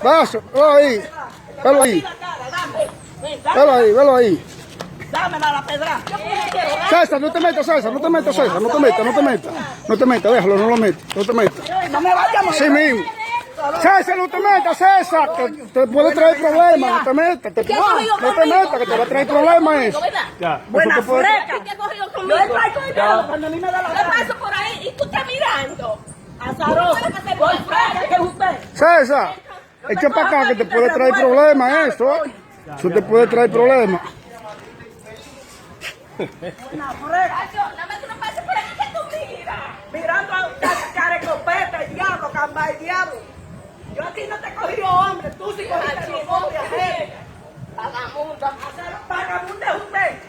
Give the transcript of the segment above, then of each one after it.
Vaso, velo ahí. Velo ahí. Velo ahí, velo ahí. Dámela la pedra. César, no te metas, César, no te metas, César, no te metas, no te metas. No te metas, déjalo, no lo metas, no te metas. No me vayamos. Sí mismo. César, no te metas, César, que te puede traer problemas, no te metas, no te metas, que te va a traer problemas eso. Ya, Buena eso te puede... freca. ¿Qué cogió Yo conmigo? le traigo dinero cuando a mí me da la Yo gana. paso por ahí y tú estás mirando. Azarosa. Por freca que es usted. César, echa para acá que te puede traer problemas eso. Eso te puede traer problemas. Una freca. Nada más que no pase por ahí que tú miras. Mirando a carecopeta, el diablo, camba, el diablo. Yo a ti no te he cogido hombre, tú sí cogiste los hombres ajenos. Vagabunda. Vagabundo es usted.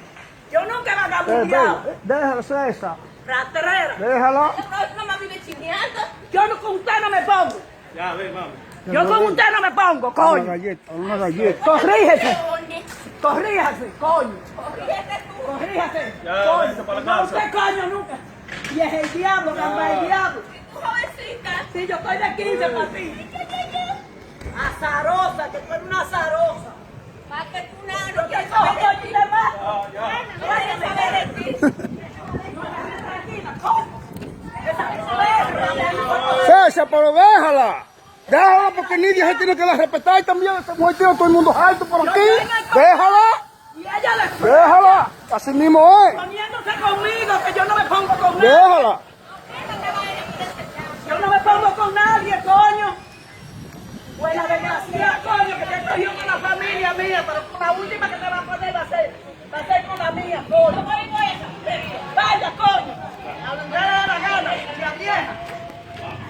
Yo nunca he vagabundeado. Déjalo, César. Rastrera. Déjalo. No me vive chineando. Yo no, con usted no me pongo. Ya, ven, vamos. Yo con usted no me pongo, Una coño. galleta, una galleta. Corrígese, Coño. corríjase, coño. Corrígete tú. Corríjase, Ya, coño. váyase para la No, casa. usted coño nunca. Y es el diablo, camba, el diablo. Tú, jovencita. Si yo estoy de 15 para ti. Azarosa, que tú eres una azarosa. Más que tú nada. Yo No te quiero cojo saber de coño ti. y demás. No quiero saber de ti. Tranquila, coño. Esa César, pero déjala. Déjala porque Nidia se tiene que la respetar y también esa mujer tiene todo el mundo alto por aquí. Déjala, y ella le déjala. Así mismo es. poniéndose conmigo, que yo no me pongo con nadie. Déjala. Yo no me pongo con nadie, coño. Buena desgracia, coño, que te cogió con la familia mía, pero con la última que te va a poner va a ser con la mía, coño. Vaya, coño. Me da la gana, la vieja.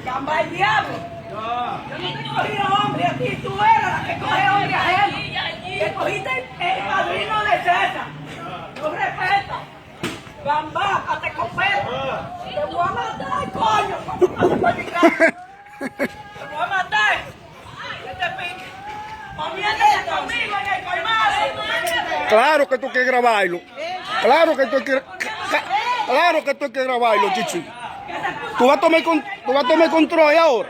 Gamba el diablo. Yo no te he cogido hombre, a ti tú eras la que coge hombre ajeno. Que cogiste el padrino de César. No respeta. Gamba, hasta copeta. Te voy a matar, coño. Te voy a matar. Que te pique. Poniéndose conmigo en el colmado. Claro que tú quieres grabarlo. Claro que tú quieres. Claro que tú quieres grabarlo, chichi. Tú vas a tomar control ahora.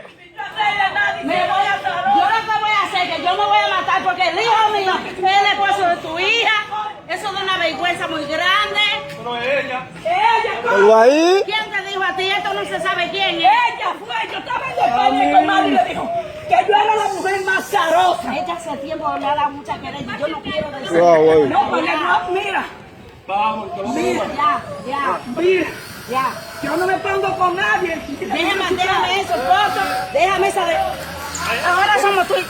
Me voy a Yo lo que voy a hacer es que yo me voy a matar porque el hijo mío es el esposo de tu hija. Eso es una vergüenza muy grande. Pero es ella. Ella, Pero ahí. ¿Quién te dijo a ti? Esto no se sabe quién es. ella fue, yo estaba en España y mi madre le dijo que yo era la mujer más zarosa. Ella hace tiempo me ha dado mucha querella y yo no quiero decir. Wow, wow. No, porque no, mira, Vamos, que vamos. mira, Ya. yo no me pongo con nadie. Déjame eso, esposo. Déjame esa de... Ahora somos tú. y-